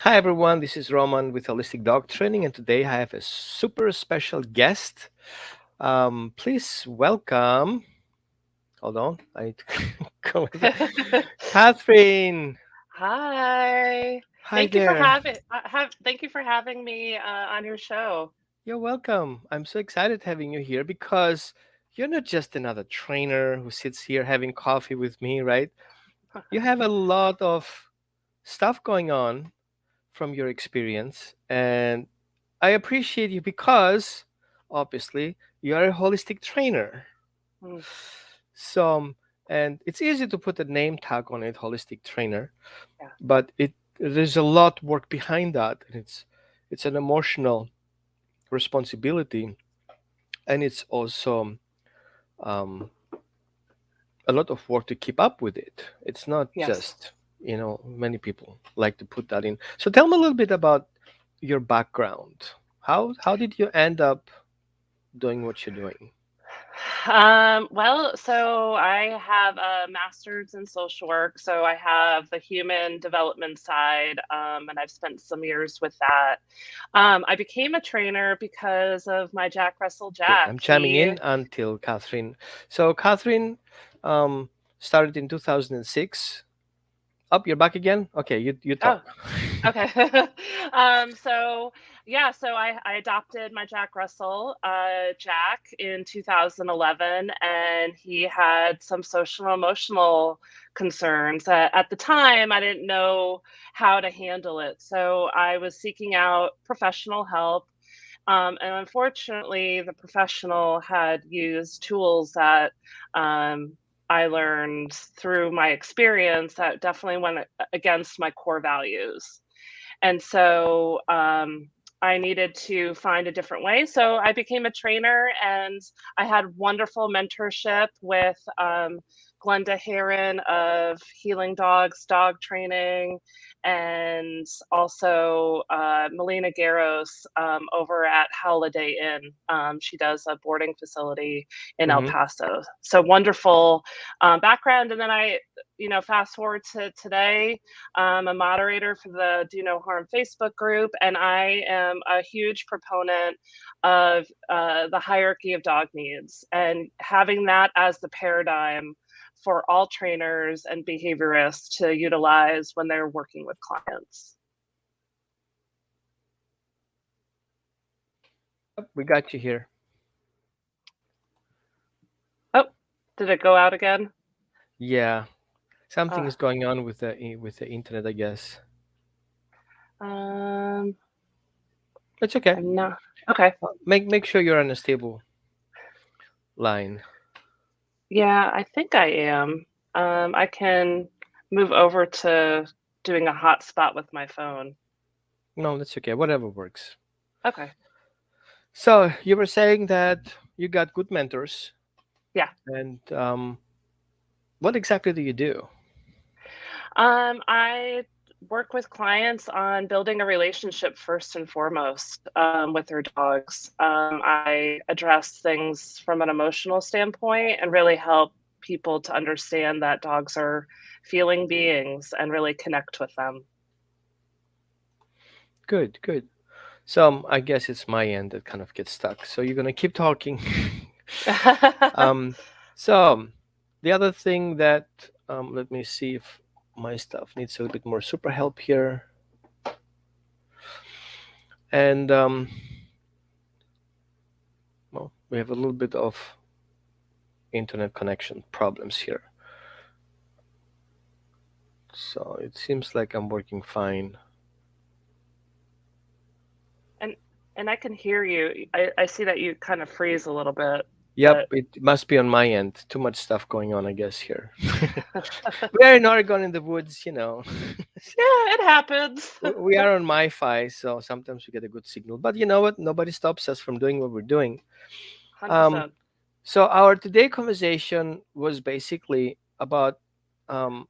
Hi everyone, this is Roman with Holistic Dog Training, and today I have a super special guest. Please welcome. Hold on, I need to go with that. Catherine. Hi. Hi there. Thank you for having me on your show. You're welcome. I'm so excited having you here because you're not just another trainer who sits here having coffee with me, right? You have a lot of stuff going on from your experience, and I appreciate you because obviously you are a holistic trainer. Mm, So, and it's easy to put a name tag on it, holistic trainer, yeah. but there's a lot work behind that, and it's an emotional responsibility, and it's also um, a lot of work to keep up with it. It's not Yes. just many people like to put that in. So tell me a little bit about your background. How did you end up doing what you're doing? Well, so I have a master's in social work, so I have the human development side, and I've spent some years with that. I became a trainer because of my Jack Russell Okay, Jack. I'm chiming He, in until Catherine. So Catherine um, started in 2006. Up, you're back again. Okay, you talk. oh, Okay. So yeah, so I adopted my Jack Russell, Jack, in 2011, and he had some social and emotional concerns. At the time, I didn't know how to handle it, so I was seeking out professional help. And unfortunately, the professional had used tools that um, I learned through my experience that definitely went against my core values. And so I needed to find a different way. So I became a trainer and I had wonderful mentorship with Glenda Heron of Healing Dogs Dog Training, and also Melina Garros over at Holiday Inn. She does a boarding facility in El Hmm. Paso. So wonderful background. And then fast forward to today, I'm a moderator for the Do No Harm Facebook group, and I am a huge proponent of the hierarchy of dog needs and having that as the paradigm for all trainers and behaviorists to utilize when they're working with clients. Yep, we got you here. Oh, did it go out again? Yeah, something Uh, is going on with the internet, I guess. um, It's okay. I'm not. Okay. Make sure you're on a stable line. Yeah, I think I am. I can move over to doing a hotspot with my phone. No, that's okay. Whatever works. Okay. So you were saying that you got good mentors, Yeah. and what exactly do you do? I work with clients on building a relationship first and foremost with their dogs. I address things from an emotional standpoint and really help people to understand that dogs are feeling beings and really connect with them. Good, good. So I guess it's my end that kind of gets stuck. So you're gonna keep talking. um, so the other thing that let me see if my stuff needs a little bit more super help here, and well, we have a little bit of internet connection problems here. So it seems like I'm working fine. and and I can hear you. I see that you kind of freeze a little bit, Yep, but it must be on my end. Too much stuff going on, I guess here. We are in Oregon in the woods, you know. yeah, it happens. We are on MiFi, so sometimes we get a good signal. But you know what? Nobody stops us from doing what we're doing. Um, 100%. so our today conversation was basically about, and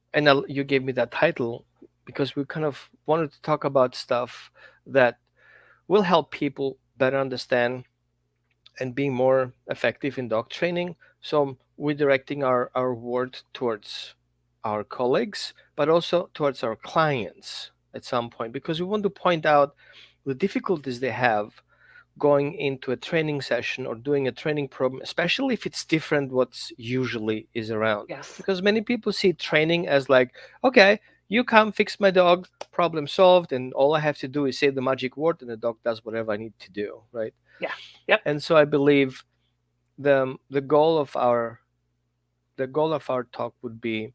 you gave me that title because we kind of wanted to talk about stuff that will help people better understand and be more effective in dog training. So we're directing our word towards our colleagues, but also towards our clients. at some point because we want to point out the difficulties they have going into a training session or doing a training program, especially if it's different what's usually is around. Yes. Because many people see training as like, okay, you come fix my dog, problem solved, and all I have to do is say the magic word and the dog does whatever I need to do, right? Yeah. Yep. And so I believe the goal of our talk would be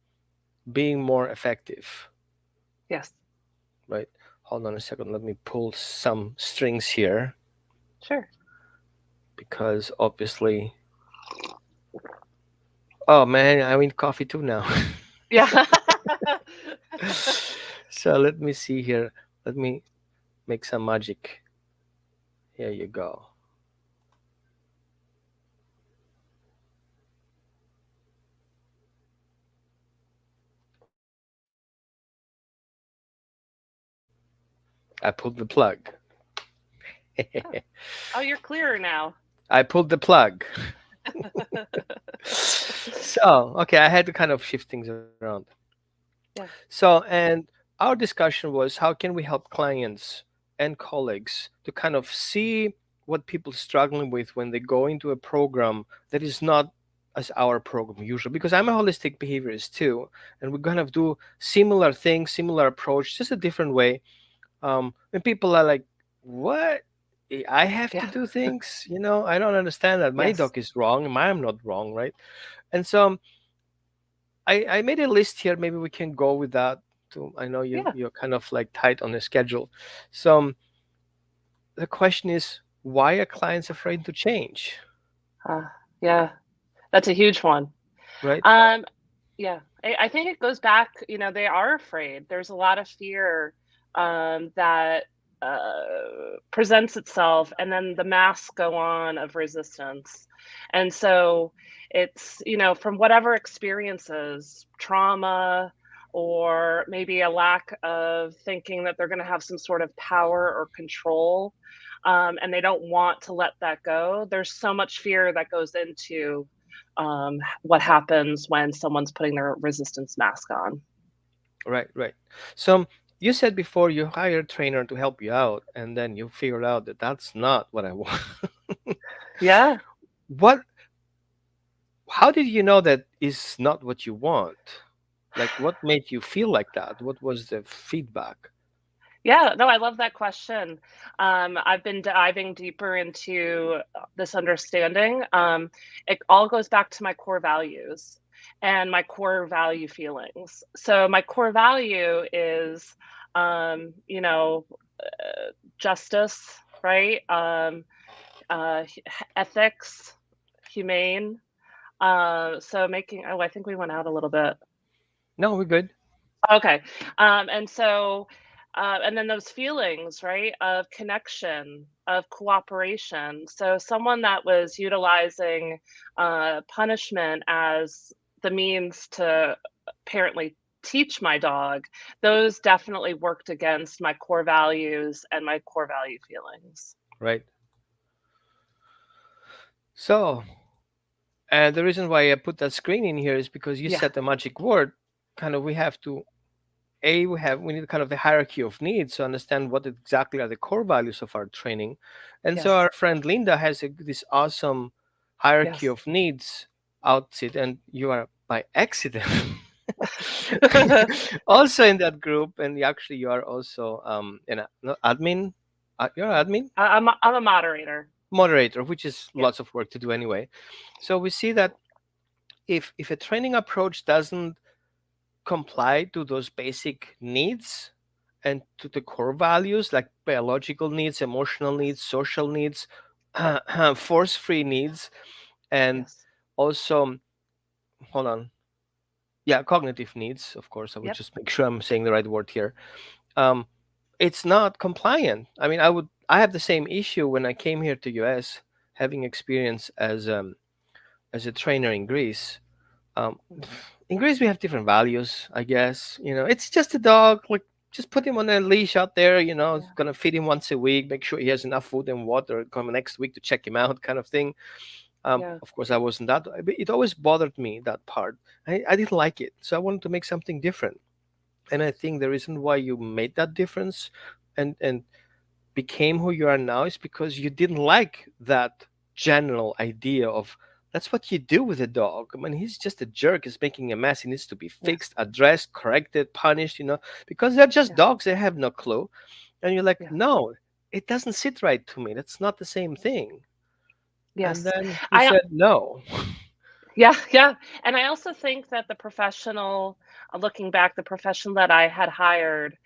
being more effective, Yes. right? Hold on a second, let me pull some strings here Sure. because obviously, oh man, I need coffee too now. Yeah. So let me see here. Let me make some magic. Here you go. I pulled the plug. Oh. Oh, you're clearer now. I pulled the plug. So, okay, I had to kind of shift things around. Yeah. So, and our discussion was how can we help clients and colleagues to kind of see what people struggling with when they go into a program that is not as our program usually, because I'm a holistic behaviorist too, and we're gonna do similar things, similar approach, just a different way. And people are like, what, I have Yeah. to do things, I don't understand that my Yes. dog is wrong and I'm not wrong, right? And so I made a list here. Maybe we can go with that too. I know Yeah. you're kind of like tight on the schedule. So the question is, why are clients afraid to change, Yeah. That's a huge one. right? Um, yeah. I think it goes back, they are afraid. There's a lot of fear that presents itself, and then the masks go on of resistance. And so it's, from whatever experiences, trauma, or maybe a lack of thinking that they're going to have some sort of power or control, and they don't want to let that go. There's so much fear that goes into what happens when someone's putting their resistance mask on. Right, right. So you said before you hire a trainer to help you out, and then you figured out that that's not what I want. Yeah. What? How did you know that is not what you want? Like, what made you feel like that? What was the feedback? Yeah, no, I love that question. I've been diving deeper into this understanding. It all goes back to my core values and my core value feelings. So, my core value is, justice, right? Ethics, humane. So making, oh, I think we went out a little bit. No, we're good. Okay. And so, and then those feelings, right, of connection, of cooperation. So, someone that was utilizing punishment as the means to apparently teach my dog, those definitely worked against my core values and my core value feelings. Right. So, and the reason why I put that screen in here is because you Yeah. said the magic word. Kind of, we have to we need kind of the hierarchy of needs to understand what exactly are the core values of our training. And so Yes. our friend Linda has this awesome hierarchy Yes. of needs outfit, and you are by accident also in that group, and actually you are also no, admin. You're an admin I'm a moderator. moderator, which is Yeah. lots of work to do anyway. So we see that if a training approach doesn't comply to those basic needs and to the core values like biological needs, emotional needs, social needs, force free needs, and Yes. also, hold on, yeah, cognitive needs, of course. I would Yep. just make sure I'm saying the right word here. Um, it's not compliant. I mean, I have the same issue when I came here to US, having experience as a trainer in Greece. Um, Mhm. in Greece, we have different values, I guess. It's just a dog. Like, just put him on a leash out there. It's Yeah. gonna feed him once a week. Make sure he has enough food and water. Come next week to check him out, kind of thing. Yeah. Of course, I wasn't but it always bothered me that part. I didn't like it, so I wanted to make something different. And I think the reason why you made that difference and became who you are now is because you didn't like that general idea of that's what you do with a dog. I mean, he's just a jerk. He's making a mess. He needs to be Yes. fixed, addressed, corrected, punished, because they're just Yeah. dogs. They have no clue. And you're like, Yeah. no, it doesn't sit right to me. That's not the same thing. And Yes. then you I said no. Yeah, yeah. And I also think that the professional, looking back, the profession that I had hired,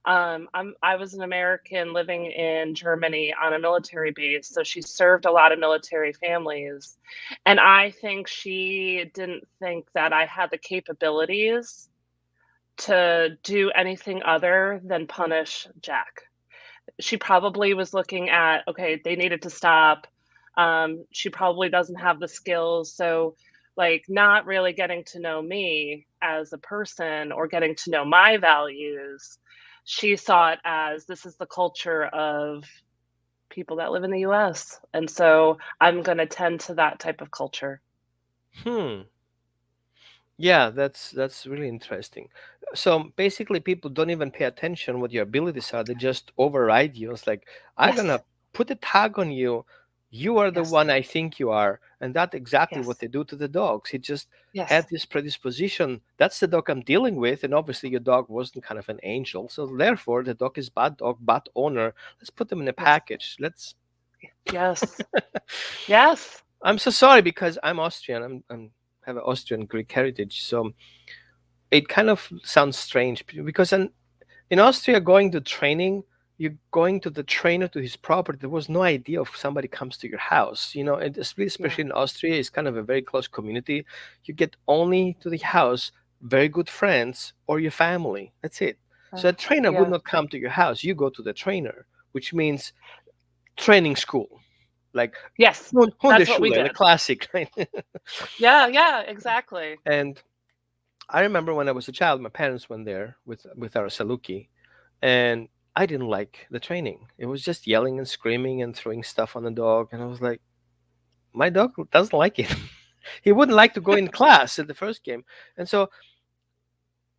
I was an American living in Germany on a military base, so she served a lot of military families. And I think she didn't think that I had the capabilities to do anything other than punish Jack. She probably was looking at, okay, they needed to stop. She probably doesn't have the skills. So, like, not really getting to know me as a person or getting to know my values, she saw it as this is the culture of people that live in the US. And so I'm going to tend to that type of culture. Hmm. Yeah, that's really interesting. So basically, people don't even pay attention what your abilities are. They just override you. It's like I'm Yes, gonna put a tag on you. You are the yes, one I think you are, and that's exactly what yes, they do to the dogs. It just had yes, this predisposition. That's the dog I'm dealing with, and obviously your dog wasn't kind of an angel, so therefore the dog is bad dog, bad owner. Let's put them in a yes, package. Let's. yes, yes, I'm so sorry because I'm Austrian. I'm have an Austrian Greek heritage, so it kind of sounds strange because in Austria, going to training, you're going to the trainer to his property. There was no idea of somebody comes to your house, and yeah, especially in Austria, it's kind of a very close community. You get only to the house very good friends or your family. That's it. uh, So a trainer would yeah, not come to your house. You go to the trainer, which means training school, like yes, that's what we Hundeschule, the did. classic, right? Yeah, yeah, exactly. And I remember when I was a child, my parents went there with our Saluki, and I didn't like the training. It was just yelling and screaming and throwing stuff on the dog, and I was like, my dog doesn't like it. He wouldn't like to go in class at the first game, and so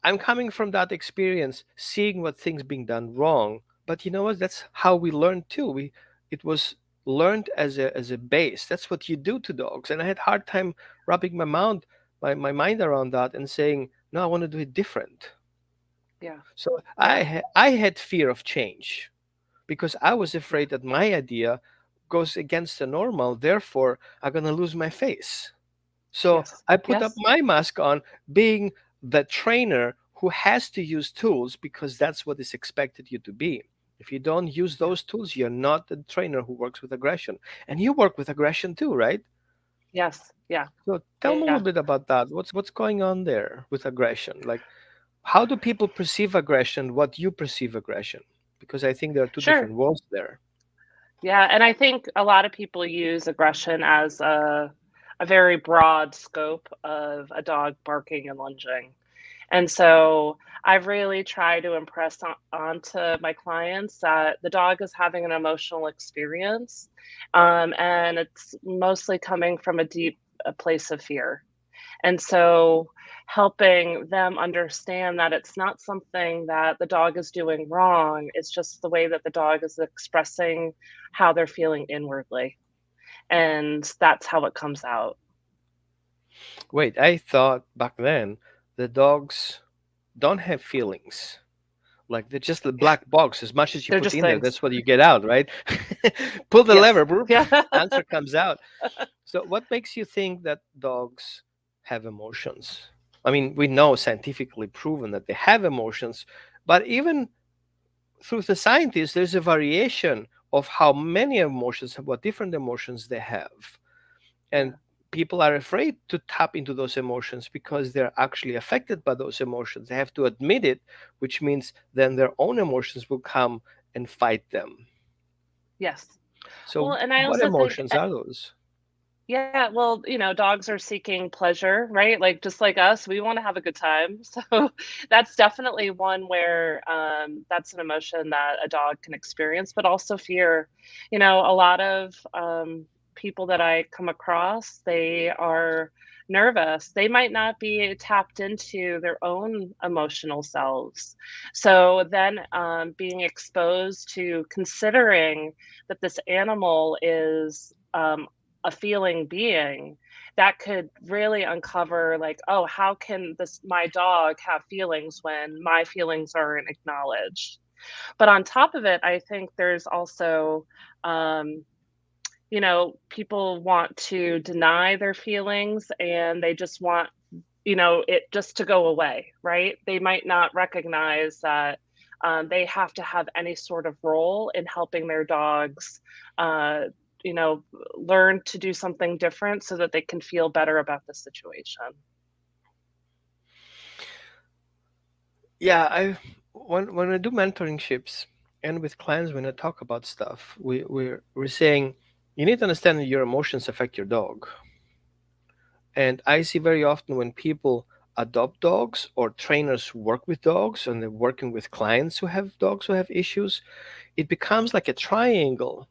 I'm coming from that experience, seeing what things being done wrong. But you know what? That's how we learned too. It was learned as a base. That's what you do to dogs, and I had hard time wrapping my mind around that and saying, no, I want to do it different. Yeah, So yeah, I had fear of change because I was yeah, afraid that my idea goes against the normal. Therefore, I'm gonna lose my face. So yes, I put up yes, my mask on, being the trainer who has to use tools because that's what is expected you to be. If you don't use yeah, those tools, you're not the trainer who works with aggression. And you work with aggression too, right? yes, yeah, So tell me a yeah. little bit about that. What's going on there with aggression? Like, how do people perceive aggression? What you perceive aggression? Because I think there are two Sure. different worlds there. Yeah, and I think a lot of people use aggression as a very broad scope of a dog barking and lunging. And so I've really tried to impress onto my clients that the dog is having an emotional experience, and it's mostly coming from a place of fear. And so helping them understand that it's not something that the dog is doing wrong, it's just the way that the dog is expressing how they're feeling inwardly. And that's how it comes out. Wait, I thought back then the dogs don't have feelings. Like they're just a black box. As much as you They're put just in there, things. that's what you get out, right? Pull the Yes. lever, boop, Yeah. answer comes out. So, what makes you think that dogs have emotions? I mean, we know scientifically proven that they have emotions, but even through the scientists, there's a variation of how many emotions, what different emotions they have. And Yeah. people are afraid to tap into those emotions because they're actually affected by those emotions. They have to admit it, which means then their own emotions will come and fight them. Yes. Well, So, and I what also think emotions are those? yeah, well, dogs are seeking pleasure, right? Like just like us, we want to have a good time. So that's definitely one where that's an emotion that a dog can experience, but also fear. A lot of people that I come across, they are nervous, they might not be tapped into their own emotional selves. So then being exposed to considering that this animal is a feeling being, that could really uncover like, oh, how can this my dog have feelings when my feelings aren't acknowledged? But on top of it, I think there's also um, people want to deny their feelings and they just want, it just to go away, right? They might not recognize that they have to have any sort of role in helping their dogs, uh, you know, learn to do something different so that they can feel better about the situation. Yeah, when I do mentoringships and with clients when I talk about stuff, we're saying you need to understand that your emotions affect your dog. And I see very often when people adopt dogs or trainers work with dogs and they're working with clients who have dogs who have issues, it becomes like a triangle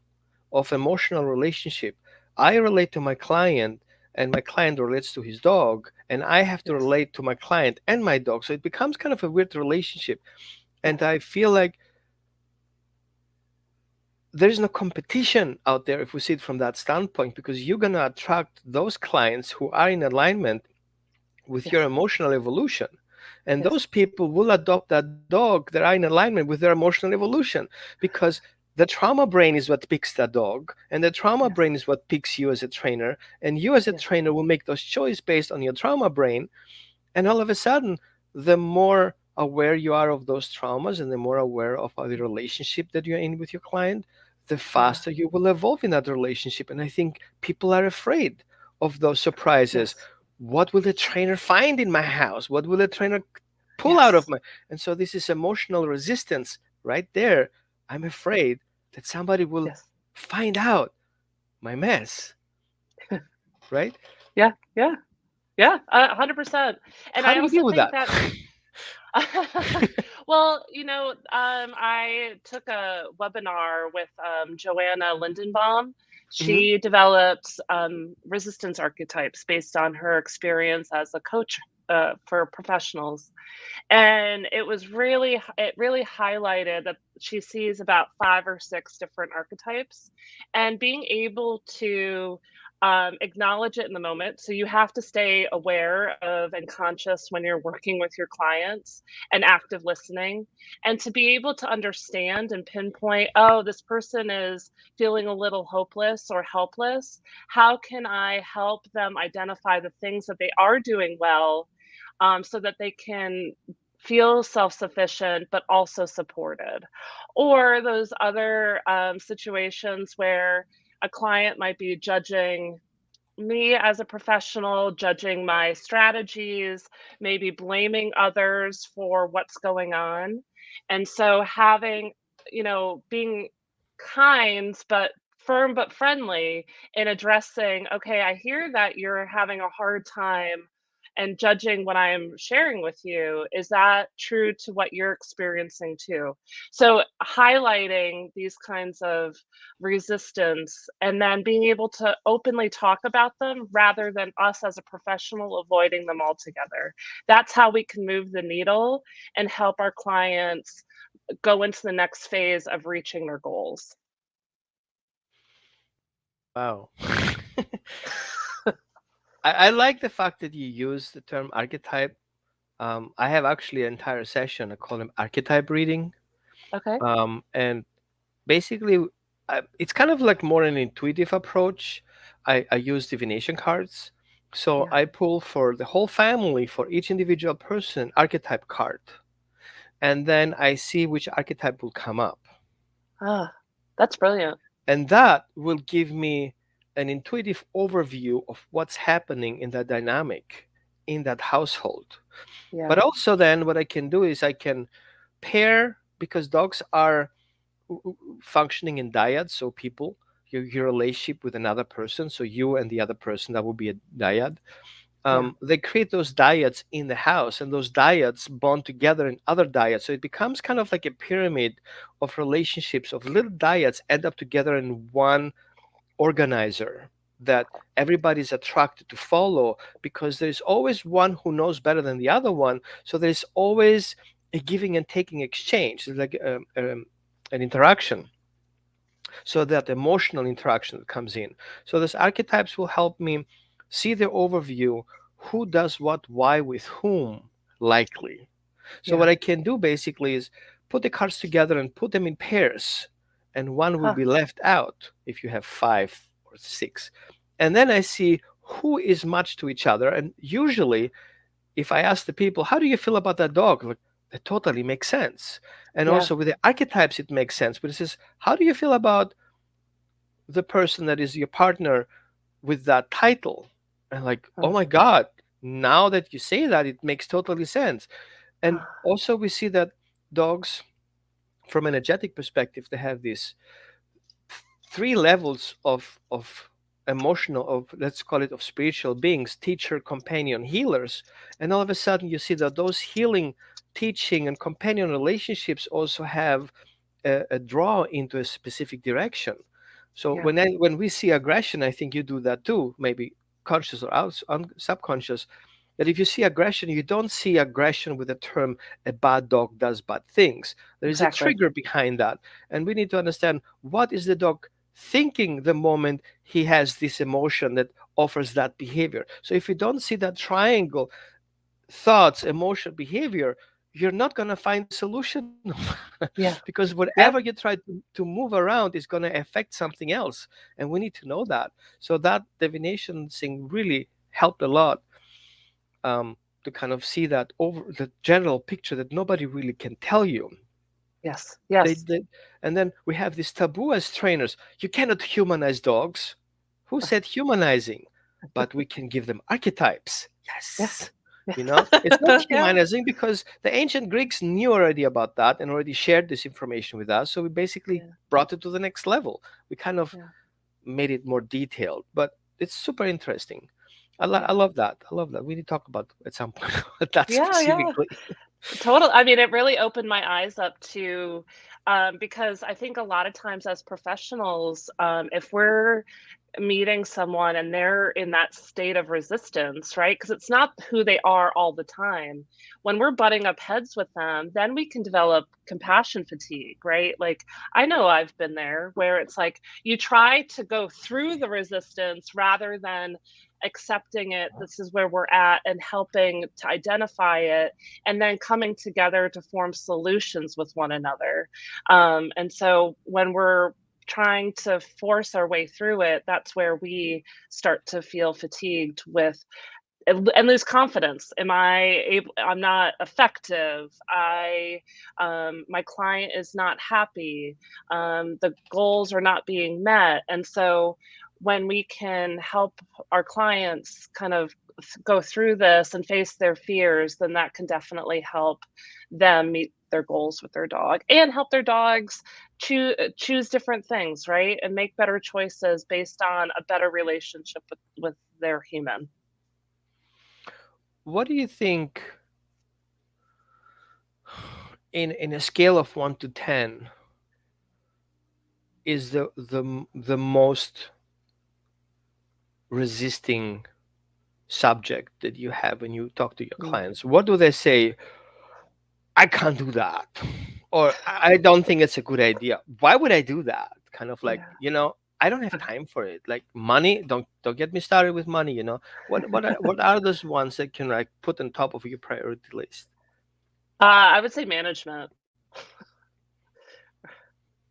of emotional relationship. I relate to my client and my client relates to his dog and I have to Yes. relate to my client and my dog. So it becomes kind of a weird relationship. And Yes. I feel like there's no competition out there if we see it from that standpoint because you're going to attract those clients who are in alignment with your Yes. emotional evolution. And Yes. those people will adopt that dog that are in alignment with their emotional evolution because the trauma brain is what picks that dog, and the trauma Yes. brain is what picks you as a trainer. And you, as a Yes. trainer, will make those choices based on your trauma brain. And all of a sudden, the more aware you are of those traumas and the more aware of the relationship that you're in with your client, the Yeah. faster you will evolve in that relationship. And I think people are afraid of those surprises. Yes. What will the trainer find in my house? What will the trainer pull out of Yes. my? And so this is emotional resistance right there. I'm afraid that somebody will Yes. find out my mess, right? Yeah. Yeah. Yeah. 100%. And How I do you also deal with think that? that well, I took a webinar with Joanna Lindenbaum. Hmm. She developed resistance archetypes based on her experience as a coach for professionals, and it really highlighted that she sees about 5 or 6 different archetypes, and being able to acknowledge it in the moment. So you have to stay aware of and conscious when you're working with your clients and active listening, and to be able to understand and pinpoint, oh, this person is feeling a little hopeless or helpless. How can I help them identify the things that they are doing well, so that they can feel self-sufficient but also supported? Or those other situations where a client might be judging me as a professional, judging my strategies, maybe blaming others for what's going on. And so being kind but firm but friendly in addressing, okay, I hear that you're having a hard time and judging what I'm sharing with you. Is that true to what you're experiencing too? So highlighting these kinds of resistance and then being able to openly talk about them rather than us as a professional avoiding them altogether. That's how we can move the needle and help our clients go into the next phase of reaching their goals. Wow. I like the fact that you use the term archetype. I have actually an entire session. I call them archetype reading. Okay. And basically, it's kind of like more an intuitive approach. I use divination cards. So Yeah. I pull for the whole family, for each individual person, archetype card. And then I see which archetype will come up. Ah, that's brilliant. And that will give me an intuitive overview of what's happening in that dynamic in that household. But Yeah. also, then what I can do is I can pair because dogs are functioning in dyad. So people, your relationship with another person, so you and the other person, that would be a dyad. Yeah. They create those dyads in the house, and those dyads bond together in other dyads. So it becomes kind of like a pyramid of relationships of little dyads end up together in one organizer that everybody's attracted to follow, because there's always one who knows better than the other one. So there's always a giving and taking exchange. It's like an interaction, so that emotional interaction that comes in. So those archetypes will help me see the overview, who does what, why, with whom, likely. So Yeah. what I can do basically is put the cards together and put them in pairs, and one will Huh. be left out if you have five or six. And then I see who is matched to each other. And usually, if I ask the people, how do you feel about that dog? Like, that totally makes sense. And Yeah. also with the archetypes, it makes sense. But it says, how do you feel about the person that is your partner with that title? And like, oh Huh. my God, now that you say that, it makes totally sense. And Huh. also we see that dogs, from an energetic perspective, they have these three levels of emotional, of, let's call it, of spiritual beings: teacher, companion, healers. And all of a sudden you see that those healing, teaching, and companion relationships also have a draw into a specific direction. So Yeah. when we see aggression, I think you do that too, maybe conscious or subconscious, that if you see aggression, you don't see aggression with the term a bad dog does bad things. There is a Exactly. trigger behind that. And we need to understand, what is the dog thinking the moment he has this emotion that offers that behavior. So if you don't see that triangle, thoughts, emotion, behavior, you're not going to find a solution. Yeah. Because whatever Yep. you try to move around is going to affect something else. And we need to know that. So that divination thing really helped a lot, to kind of see that over the general picture that nobody really can tell you. Yes. They, Yes. they, and then we have this taboo as trainers. You cannot humanize dogs. Who said humanizing? But we can give them archetypes. Yeah. Yes. It's not Yeah. humanizing, because the ancient Greeks knew already about that and already shared this information with us. So we basically Yeah. brought it to the next level. We kind of Yeah. made it more detailed, but it's super interesting. I Yeah. love that. I love that. We need to talk about at some point that Yeah. Yeah. specifically. Total. I mean, it really opened my eyes up to, because I think a lot of times as professionals, if we're meeting someone and they're in that state of resistance, right? Because it's not who they are all the time. When we're butting up heads with them, then we can develop compassion fatigue, right? Like, I know I've been there where it's like you try to go through the resistance rather than accepting it. This is where we're at, and helping to identify it, and then coming together to form solutions with one another. And so when we're trying to force our way through it, that's where we start to feel fatigued with and lose confidence. Am I able? I'm not effective. My client is not happy. The goals are not being met. And so when we can help our clients kind of go through this and face their fears, then that can definitely help them meet their goals with their dog and help their dogs choose different things, right? And make better choices based on a better relationship with their human. What do you think, in a scale of 1 to 10, is the most resisting subject that you have when you talk to your Mm, clients? What do they say? I can't do that, or I don't think it's a good idea. Why would I do that? Kind of like, yeah. I don't have time for it. Like, money, don't get me started with money. What are those ones that can, like, put on top of your priority list? I would say management.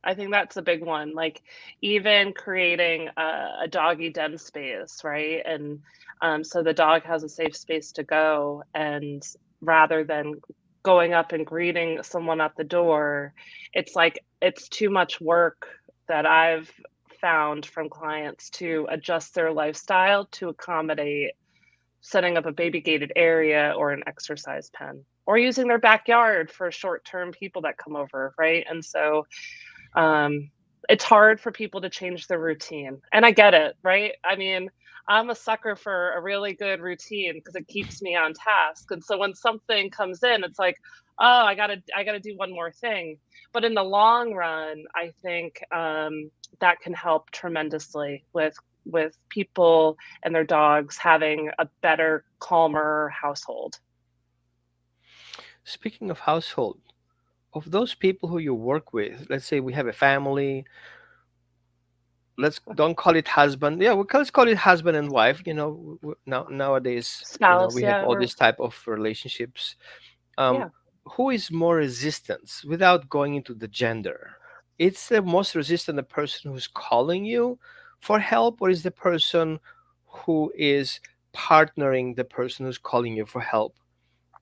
I think that's a big one. Like even creating a doggy den space, right? And so the dog has a safe space to go, and rather than going up and greeting someone at the door, it's like it's too much work that I've found from clients to adjust their lifestyle to accommodate setting up a baby gated area or an exercise pen or using their backyard for short term people that come over, right? And so um, it's hard for people to change their routine. And I get it, right? I mean, I'm a sucker for a really good routine because it keeps me on task. And so when something comes in, it's like, oh, I gotta do one more thing. But in the long run, I think that can help tremendously with with people and their dogs having a better, calmer household. Speaking of household, of those people who you work with, let's say we have a family, let's don't call it husband. Yeah, let's call it husband and wife. Nowadays, Spouse, we have yeah, all or these type of relationships. Um, yeah, who is more resistance without going into the gender? It's the most resistant the person who's calling you for help, or is the person who is partnering the person who's calling you for help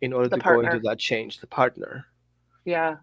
in order the to go into partner. that change, the partner? Yeah.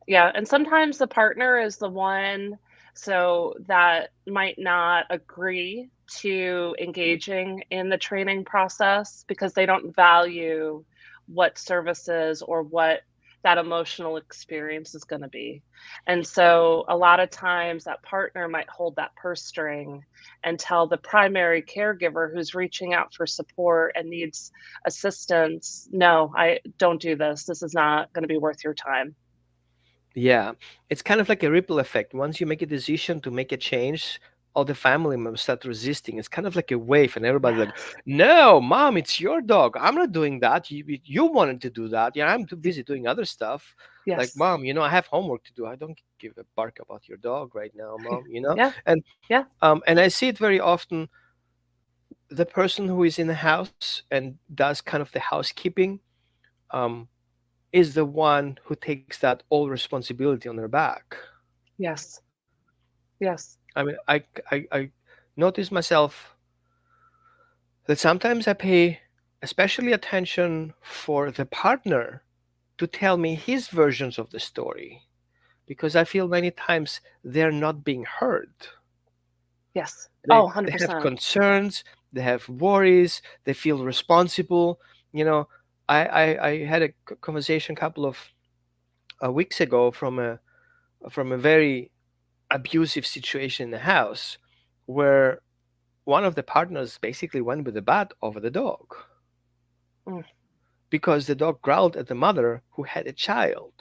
Yeah, and sometimes the partner is the one so that might not agree to engaging in the training process because they don't value what services or what that emotional experience is going to be. And so a lot of times that partner might hold that purse string and tell the primary caregiver who's reaching out for support and needs assistance, no, I don't do this. This is not going to be worth your time. Yeah, it's kind of like a ripple effect. Once you make a decision to make a change, all the family members start resisting. It's kind of like a wave, and everybody's like, Yes. "No, mom, it's your dog. I'm not doing that. You wanted to do that. Yeah, I'm too busy doing other stuff. Like, Yes. mom, I have homework to do. I don't give a bark about your dog right now, mom. Yeah. And Yeah. and I see it very often. The person who is in the house and does kind of the housekeeping, um, is the one who takes that all responsibility on their back. Yes. Yes. I mean, I notice myself that sometimes I pay especially attention for the partner to tell me his versions of the story because I feel many times they're not being heard. Yes. Oh, They have 100%. concerns, they have worries, they feel responsible. You know, I had a conversation a couple of weeks ago from a very abusive situation in the house where one of the partners basically went with the bat over the dog Mm, because the dog growled at the mother who had a child.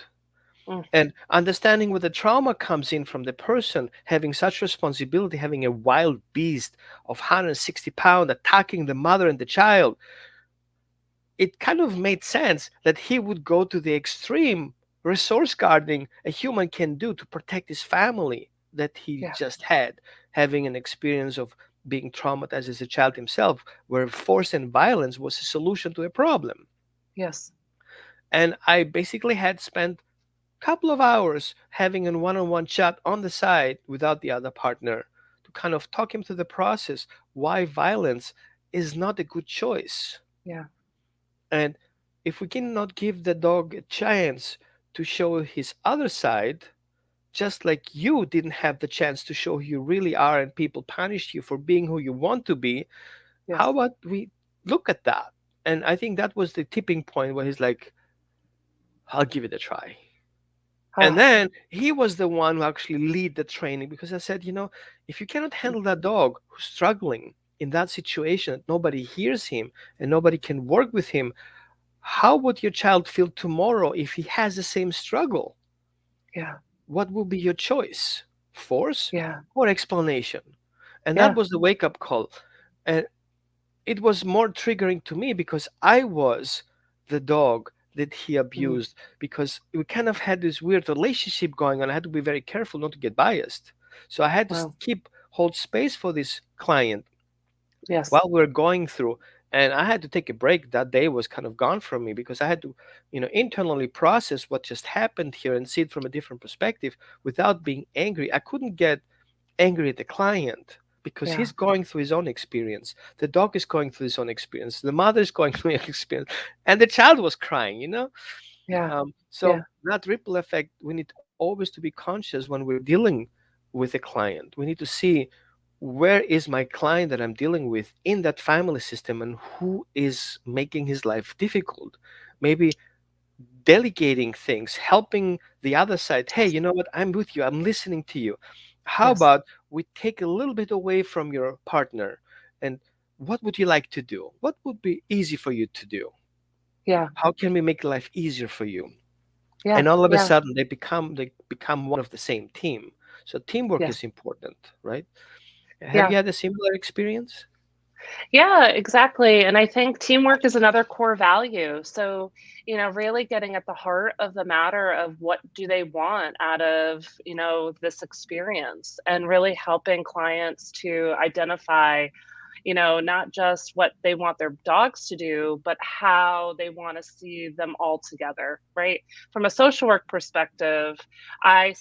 mm, And understanding where the trauma comes in from the person having such responsibility, having a wild beast of 160 pounds attacking the mother and the child, it kind of made sense that he would go to the extreme resource guarding a human can do to protect his family that he yeah. just had, having an experience of being traumatized as a child himself, where force and violence was a solution to a problem. Yes. And I basically had spent a couple of hours having a one-on-one chat on the side without the other partner to kind of talk him through the process why violence is not a good choice. Yeah. And if we cannot give the dog a chance to show his other side, just like you didn't have the chance to show who you really are and people punished you for being who you want to be, how Yes. about we look at that? And I think that was the tipping point where he's like, I'll give it a try. And Oh, then he was the one who actually lead the training because I said, if you cannot mm, handle that dog who's struggling in that situation, that nobody hears him and nobody can work with him, how would your child feel tomorrow if he has the same struggle? yeah. What will be your choice? Force Yeah. or explanation? And that Yeah. was the wake up call. And it was more triggering to me because I was the dog that he Mm, abused because we kind of had this weird relationship going on. I had to be very careful not to get biased. So I had to wow. keep hold space for this client Yes. while we were going through, and I had to take a break. That day was kind of gone from me because I had to internally process what just happened here and see it from a different perspective without being angry. I couldn't get angry at the client because Yeah. he's going through his own experience, the dog is going through his own experience, the mother is going through an experience, and the child was crying. Yeah. Yeah. So that ripple effect, we need always to be conscious when we're dealing with a client. We need to see where is my client that I'm dealing with in that family system and who is making his life difficult. Maybe delegating things, helping the other side. Hey, Yes. you know what? I'm with you. I'm listening to you. How Yes. about we take a little bit away from your partner and what would you like to do? What would be easy for you to do? Yeah. How can we make life easier for you? Yeah. And all of a Yeah. sudden they become one of the same team. So teamwork Yes. is important, right? Have Yeah. you had a similar experience? Yeah, exactly. And I think teamwork is another core value. So, really getting at the heart of the matter of what do they want out of, this experience and really helping clients to identify not just what they want their dogs to do, but how they want to see them all together, right? From a social work perspective, I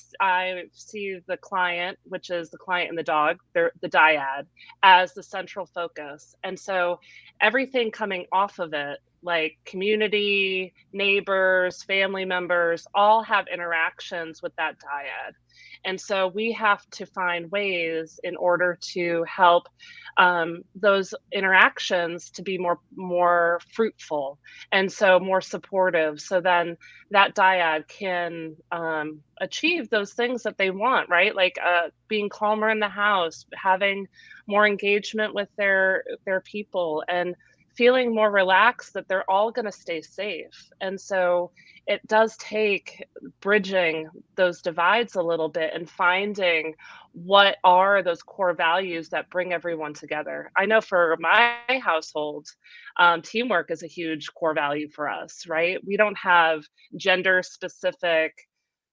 see the client, which is the client and the dog, the dyad, as the central focus. And so everything coming off of it, like community, neighbors, family members, all have interactions with that dyad. And so we have to find ways in order to help those interactions to be more fruitful, and so more supportive, so then that dyad can achieve those things that they want, right? Like being calmer in the house, having more engagement with their people, and feeling more relaxed that they're all going to stay safe. And so it does take bridging those divides a little bit and finding what are those core values that bring everyone together. I know for my household, teamwork is a huge core value for us, right? We don't have gender specific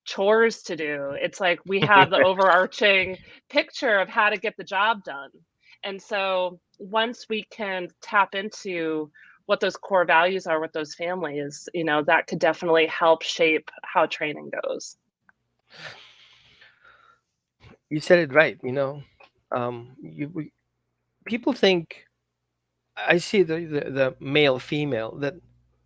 chores to do. It's like we have the overarching picture of how to get the job done. And so once we can tap into what those core values are with those families, that could definitely help shape how training goes. You said it right. People think I see the male female that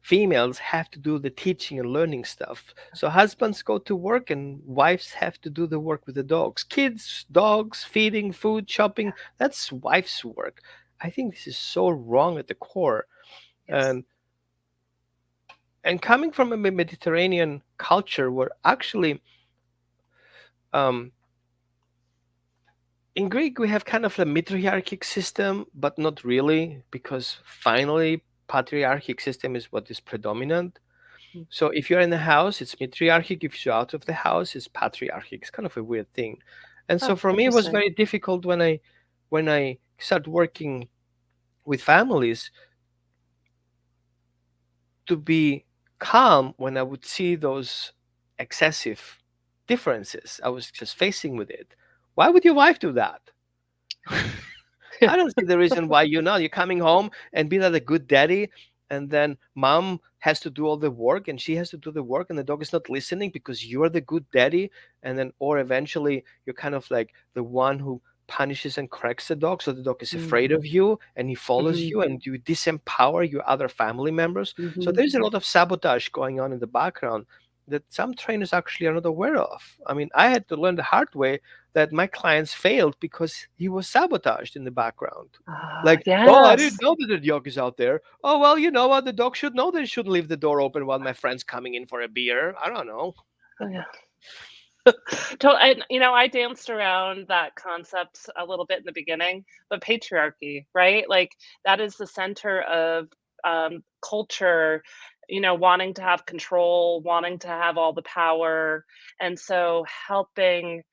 females have to do the teaching and learning stuff. So husbands go to work and wives have to do the work with the dogs. Kids, dogs, feeding, food, shopping, that's wife's work. I think this is so wrong at the core. Yes. And coming from a Mediterranean culture where actually um, in Greek we have kind of a matriarchic system, but not really, because finally patriarchic system is what is predominant. Mm. So if you're in the house, it's matriarchic. If you're out of the house, it's patriarchic. It's kind of a weird thing. And so Oh, for me, it was interesting. very difficult when I started working with families to be calm when I would see those excessive differences. I was just facing with it. Why would your wife do that? I don't see the reason why you're coming home and being like a good daddy, and then mom has to do all the work and she has to do the work and the dog is not listening because you're the good daddy, and then or eventually you're kind of like the one who punishes and corrects the dog so the dog is Mm. afraid of you and he follows Mhm. you and you disempower your other family members. So Mhm. there's a lot of sabotage going on in the background that some trainers actually are not aware of. I mean, I had to learn the hard way that my clients failed because he was sabotaged in the background. Ah, Like, oh, I didn't yes. know that the dog is out there. Oh, well, you know what? The dog should know that it shouldn't leave the door open while my friend's coming in for a beer. I don't know. Oh, yeah. And I danced around that concept a little bit in the beginning, but patriarchy, right? Like that is the center of culture, wanting to have control, wanting to have all the power, and so helping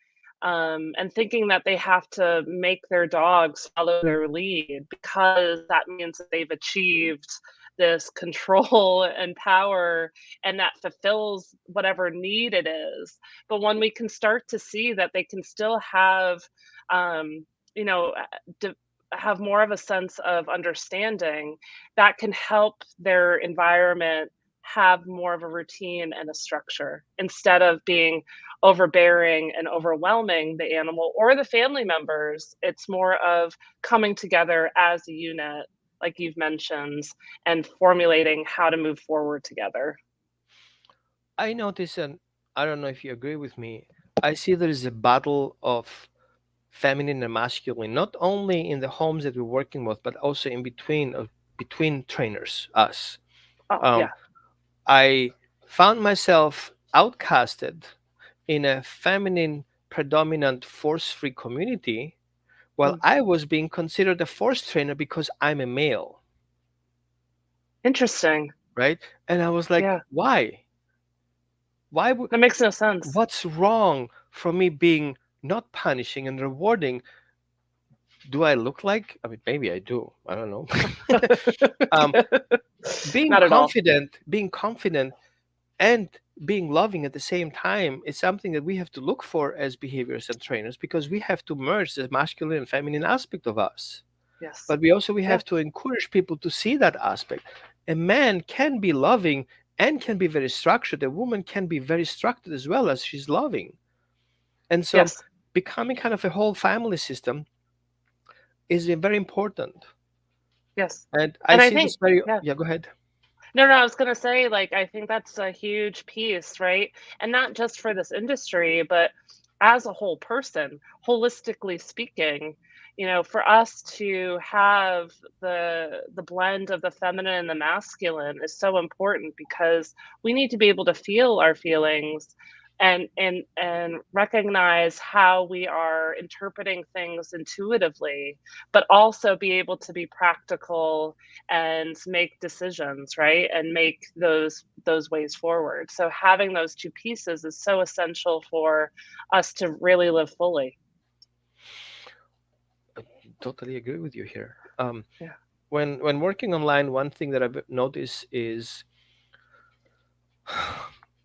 and thinking that they have to make their dogs follow their lead because that means that they've achieved this control and power, and that fulfills whatever need it is. But when we can start to see that they can still have, you know, uh, de- have more of a sense of understanding, that can help their environment have more of a routine and a structure instead of being overbearing and overwhelming the animal or the family members. It's more of coming together as a unit, like you've mentioned, and formulating how to move forward together. I notice, and I don't know if you agree with me, I see there is a battle of feminine and masculine, not only in the homes that we're working with, but also in between trainers, us. Oh, Um, yeah. I found myself outcasted in a feminine predominant force-free community while Mm. I was being considered a force trainer because I'm a male, Interesting. right? And I was like, Yeah. why? Why would That makes no sense. what's wrong for me being not punishing and rewarding Do I look like? I mean, maybe I do. I don't know. um, being Not at all. confident, being confident, and being loving at the same time is something that we have to look for as behaviors and trainers, because we have to merge the masculine and feminine aspect of us. Yes. But we Yeah. have to encourage people to see that aspect. A man can be loving and can be very structured. A woman can be very structured as well as she's loving. And so Yes. becoming kind of a whole family system is very important. Yes. And I And I see think, this very, yeah. yeah, go ahead. No, no, I was gonna say, like, I think that's a huge piece, right? And not just for this industry, but as a whole person, holistically speaking, for us to have the blend of the feminine and the masculine is so important because we need to be able to feel our feelings and recognize how we are interpreting things intuitively, but also be able to be practical and make decisions, right? And make those ways forward. So having those two pieces is so essential for us to really live fully. I totally agree with you here. Yeah. When working online, one thing that I've noticed is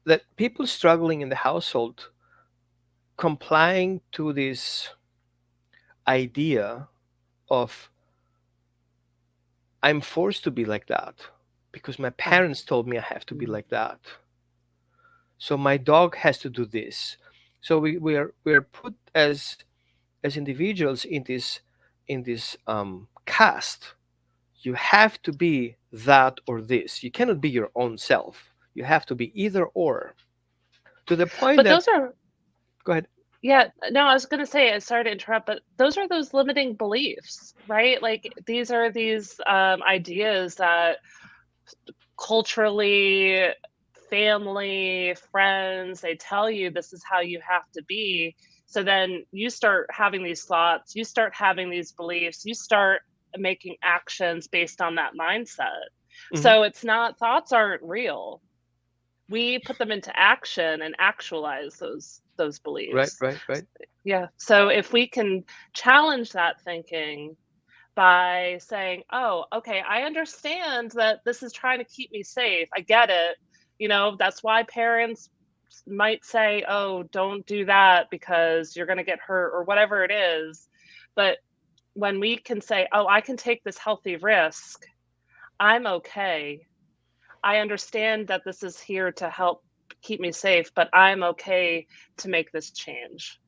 that people struggling in the household complying to this idea of I'm forced to be like that because my Uh-huh. parents told me I have to be Mm. like that. So my dog has to do this. So we're put as individuals in this cast. You have to be that or this. You cannot be your own self. You have to be either or. To the point But that, those are, go ahead. yeah, no, I was gonna say, sorry to interrupt, but those are those limiting beliefs, right? Like these are these ideas that culturally, family, friends, they tell you this is how you have to be. So then you start having these thoughts, you start having these beliefs, you start making actions based on that mindset. Hmm. So it's not, thoughts aren't real. We put them into action and actualize those Right, beliefs. right, right. Yeah. So if we can challenge that thinking by saying, "Oh, okay, I understand that this is trying to keep me safe. I get it." That's why parents might say, "Oh, don't do that because you're going to get hurt," or whatever it is. But when we can say, "Oh, I can take this healthy risk. I'm okay. I understand that this is here to help keep me safe, but I'm okay to make this change."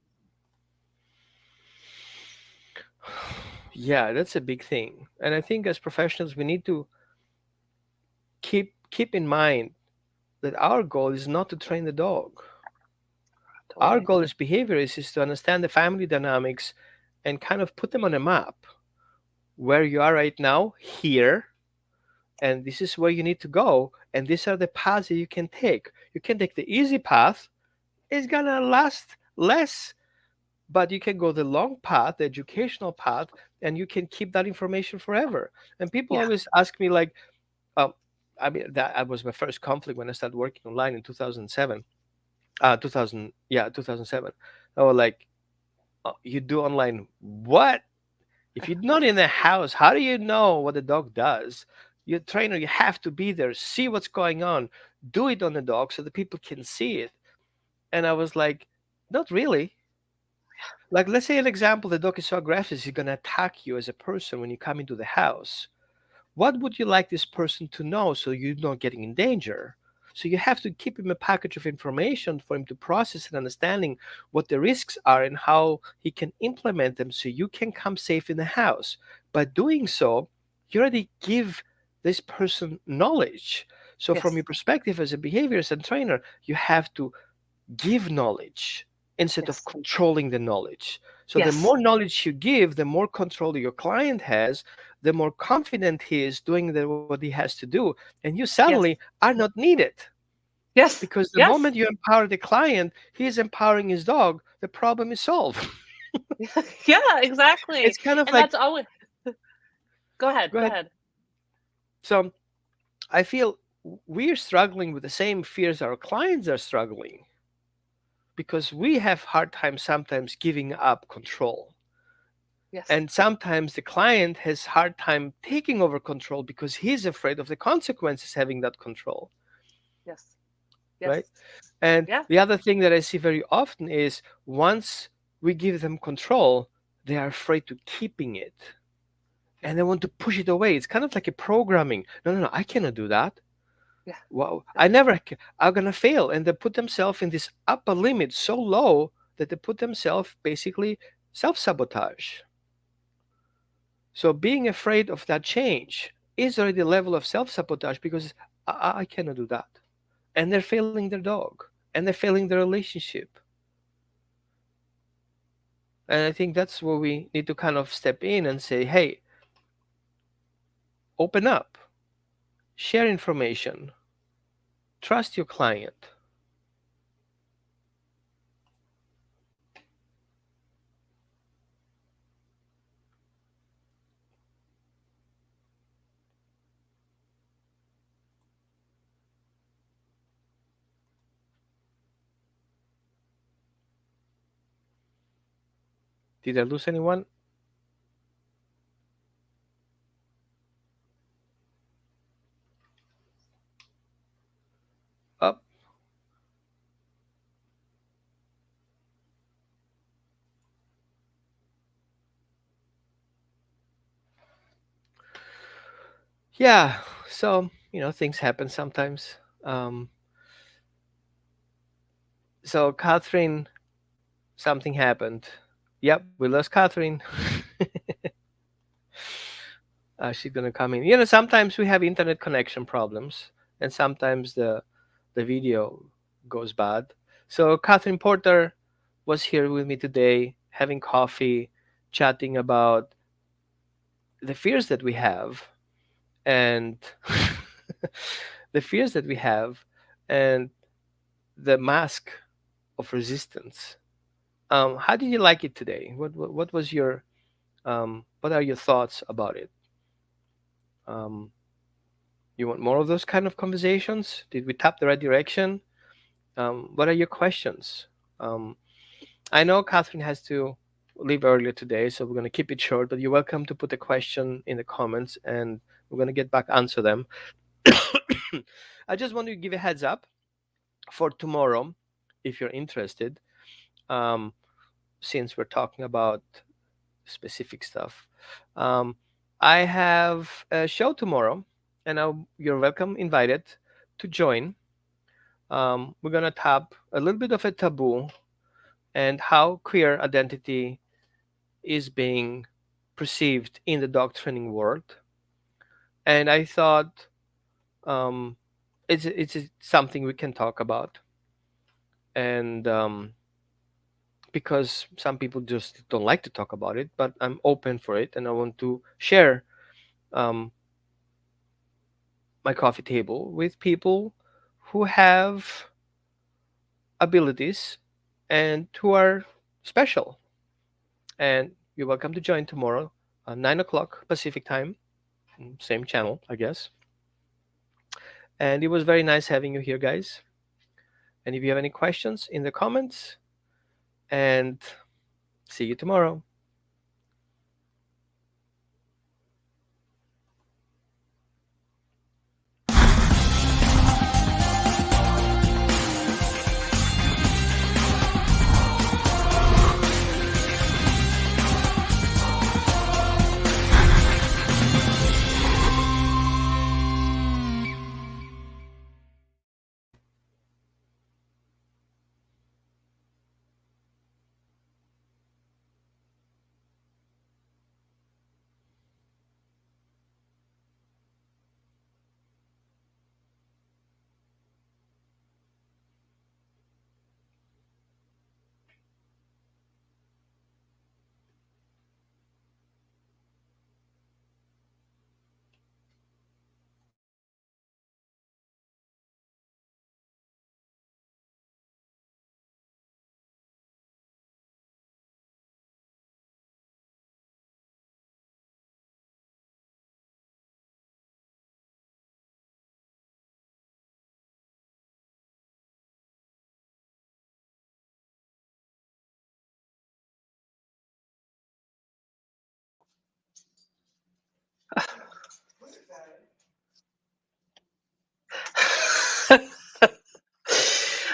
Yeah, that's a big thing. And I think as professionals, we need to keep in mind that our goal is not to train the dog. Our Totally. goal as behaviorists is to understand the family dynamics and kind of put them on a map where you are right now, here, and this is where you need to go, and these are the paths that you can take. You can take the easy path, it's gonna last less, but you can go the long path, the educational path, and you can keep that information forever. And people Yeah. always ask me, like, um, I mean, that was my first conflict when I started working online in 2007. 2000, yeah, 2007. I was like, "Oh, you do online what? If you're not in the house, how do you know what the dog does? You're a trainer, you have to be there, see what's going on, do it on the dog so that people can see it." And I was like, not really. Like, let's say an example, the dog is so aggressive, he's gonna attack you as a person when you come into the house. What would you like this person to know so you're not getting in danger? So you have to keep him a package of information for him to process and understanding what the risks are and how he can implement them so you can come safe in the house. By doing so, you already give this person knowledge. So from Yes. your perspective as a behaviorist and trainer, you have to give knowledge instead of Yes. controlling the knowledge. So the Yes. more knowledge you give, the more control your client has, the more confident he is doing what he has to do, and you suddenly Yes. are not needed. Yes. Because the Yes. moment you empower the client, he is empowering his dog, the problem is solved. Yeah, exactly. It's kind of And like, that's always, go ahead, go go ahead. ahead. So I feel we're struggling with the same fears our clients are struggling because we have hard time sometimes giving up control. Yes. And sometimes the client has hard time taking over control because he's afraid of the consequences having that control, Yes. right? Yes. And Yeah. the other thing that I see very often is once we give them control, they are afraid to keeping it Yeah. and they want to push it away. It's kind of like a programming. No, no, no, I cannot do that. Yeah. Wow, Yeah. I'm gonna fail. And they put themselves in this upper limit so low that they put themselves basically self-sabotage. So being afraid of that change is already a level of self-sabotage because I cannot do that. And they're failing their dog and they're failing their relationship. And I think that's where we need to kind of step in and say, hey, open up, share information, trust your client. Did I lose anyone? Up. Yeah. So, things happen sometimes. Um, so, Catherine, something happened. Yep, we lost Catherine. She's gonna come in. Sometimes we have internet connection problems, and sometimes the video goes bad. So Catherine Porter was here with me today, having coffee, chatting about the fears that we have, and the fears that we have, and the mask of resistance. How did you like it today? What was your what are your thoughts about it? Um, You want more of those kind of conversations? Did we tap the right direction? What are your questions? Um, I know Catherine has to leave earlier today, so we're going to keep it short, but you're welcome to put a question in the comments and we're going to get back answer them. I just want to give a heads up for tomorrow if you're interested, um, since we're talking about specific stuff. Um, I have a show tomorrow, and you're welcome, invited to join. We're going to tap a little bit of a taboo and how queer identity is being perceived in the dog training world. And I thought um, it's something we can talk about. And because some people just don't like to talk about it, but I'm open for it and I want to share um, my coffee table with people who have abilities and who are special. And you're welcome to join tomorrow, 9 o'clock Pacific time, same channel, I guess. And it was very nice having you here, guys. And if you have any questions in the comments, and see you tomorrow.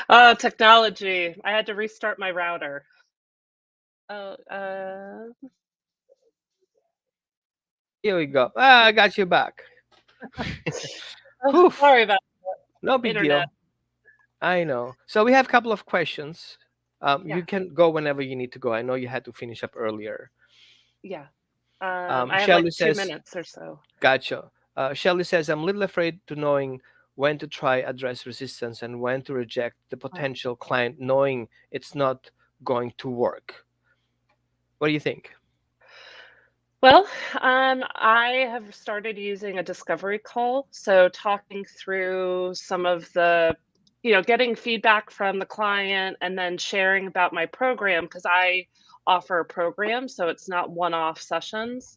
Oh, technology. I had to restart my router. Oh, Here we go. I got you back. oh, Whew, sorry about no big internet. deal. I know. So we have a couple of questions. Yeah, You can go whenever you need to go. I know you had to finish up earlier. yeah. I have like Shelly two says, minutes or so. gotcha. Shelly says, I'm a little afraid to knowing when to try address resistance and when to reject the Wow. potential client, knowing it's not going to work. What do you think? Well, I have started using a discovery call. So talking through some of the, getting feedback from the client and then sharing about my program because I offer a program, so it's not one-off sessions.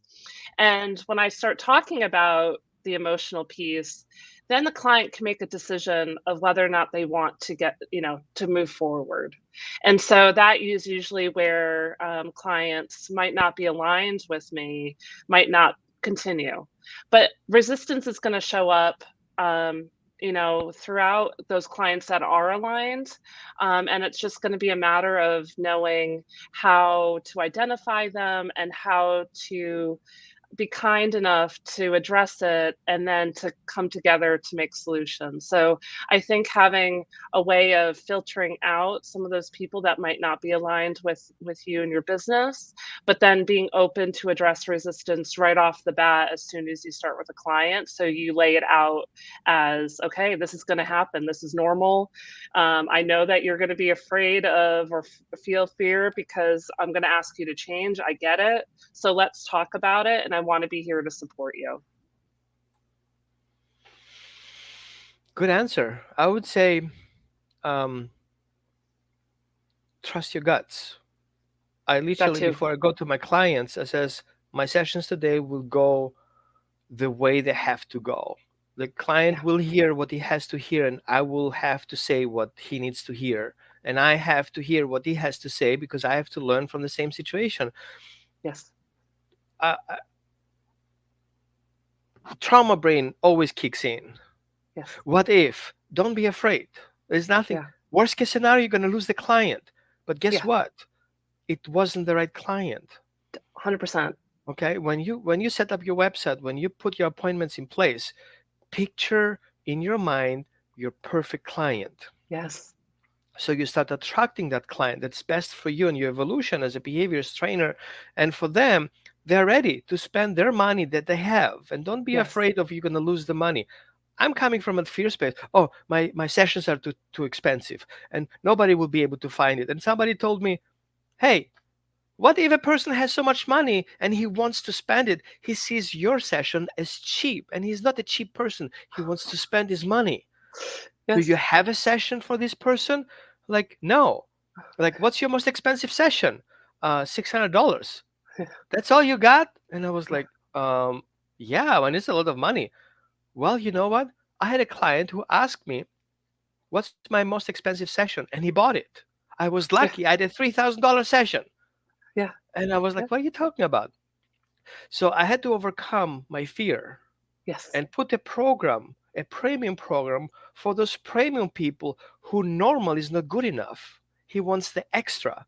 And when I start talking about the emotional piece, then the client can make a decision of whether or not they want to to move forward. And so that is usually where clients might not be aligned with me, might not continue. But resistance is going to show up, throughout those clients that are aligned. And it's just going to be a matter of knowing how to identify them and how to be kind enough to address it and then to come together to make solutions. So I think having a way of filtering out some of those people that might not be aligned with you and your business, but then being open to address resistance right off the bat as soon as you start with a client. So you lay it out as, okay, this is going to happen. This is normal. I know that you're going to be afraid of or feel fear because I'm going to ask you to change. I get it. So let's talk about it, and I want to be here to support you. Good answer. I would say um, trust your guts. I That literally, too. before I go to my clients, I says, my sessions today will go the way they have to go. The client Yeah. will hear what he has to hear, and I will have to say what he needs to hear. And I have to hear what he has to say because I have to learn from the same situation. Yes. Trauma brain always kicks in. Yes. What if? Don't be afraid. There's nothing. Yeah. Worst case scenario, you're going to lose the client. But guess Yeah. what? It wasn't the right client. 100%. Okay, when you set up your website, when you put your appointments in place, picture in your mind your perfect client. Yes. So you start attracting that client that's best for you and your evolution as a behaviorist trainer. And for them, they're ready to spend their money that they have. And don't be Yes. afraid of you're going to lose the money. I'm coming from a fear space. Oh, my sessions are too expensive and nobody will be able to find it. And somebody told me, hey, what if a person has so much money and he wants to spend it? He sees your session as cheap and he's not a cheap person. He wants to spend his money. Do you Yes. have a session for this person? Like, no. Like, what's your most expensive session? $600. That's all you got? And I was like, yeah, and it's a lot of money. Well, you know what? I had a client who asked me, what's my most expensive session? And he bought it. I was Yeah. lucky. I had a $3,000 session. Yeah. And I was Yeah. like, what are you talking about? So I had to overcome my fear Yes. and put a premium program for those premium people who normal is not good enough. He wants the extra.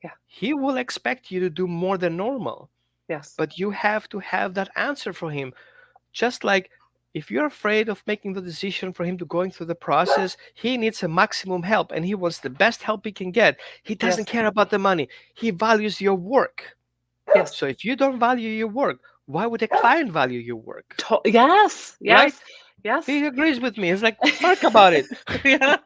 Yeah. He will expect you to do more than normal, Yes. but you have to have that answer for him. Just like if you're afraid of making the decision for him to going through the process, he needs a maximum help and he wants the best help he can get. He doesn't Yes. care about the money. He values your work. Yes. So if you don't value your work, why would a client value your work? Yes. Right? Yes. Yes. He agrees with me. It's like, talk about it. Yeah.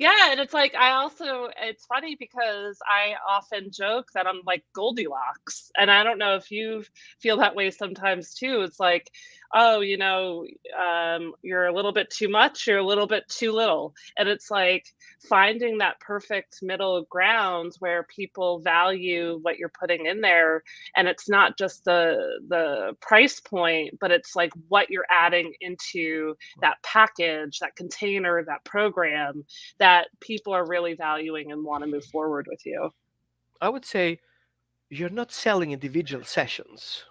Yeah, and it's like it's funny because I often joke that I'm like Goldilocks, and I don't know if you feel that way sometimes too. It's like, oh, you're a little bit too much, you're a little bit too little. And it's like finding that perfect middle ground where people value what you're putting in there, and it's not just the price point, but it's like what you're adding into that package, that container, that program that people are really valuing and want to move forward with you. I would say you're not selling individual sessions.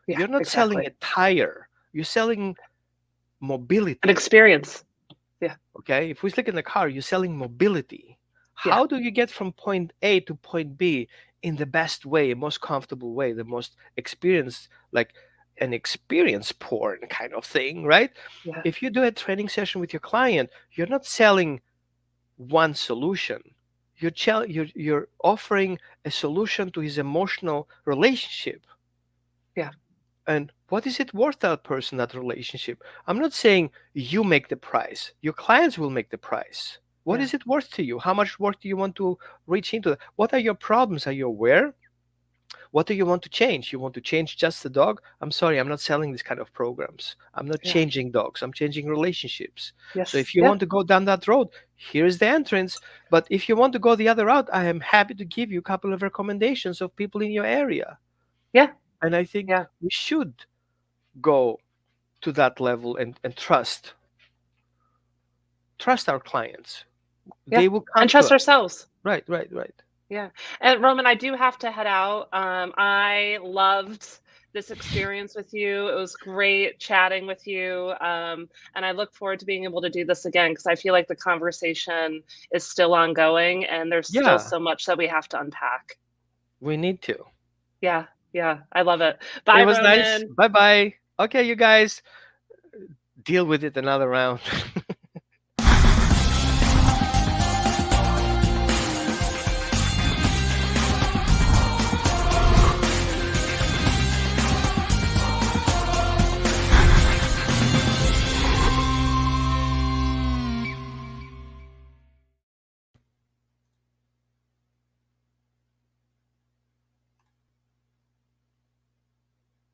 Yeah, You're not selling exactly. a tire. You're selling An mobility. experience. Yeah. Okay, if we look in the car, you're selling mobility. Yeah. How do you get from point A to point B in the best way, most comfortable way, the most experienced, like an experience porn kind of thing, right? Yeah. If you do a training session with your client, you're not selling one solution. You're offering a solution to his emotional relationship. Yeah. And what is it worth that person, that relationship? I'm not saying you make the price. Your clients will make the price. What Yeah. is it worth to you? How much work do you want to reach into? What are your problems? Are you aware? What do you want to change? You want to change just the dog? I'm sorry, I'm not selling this kind of programs. I'm not Yeah. changing dogs. I'm changing relationships. So Yes. if you Yeah. want to go down that road, here's the entrance. But if you want to go the other route, I am happy to give you a couple of recommendations of people in your area. Yeah. And I think Yeah. we should go to that level and trust our clients. Yeah. They will And come to trust us. ourselves. Right, right, right. Yeah. And Roman, I do have to head out. I loved this experience with you. It was great chatting with you. And I look forward to being able to do this again because I feel like the conversation is still ongoing and there's still Yeah, so much that we have to unpack. we need to. Yeah. Yeah. I love it. It Bye, was nice. Roman. Bye bye. Okay, you guys, deal with it another round.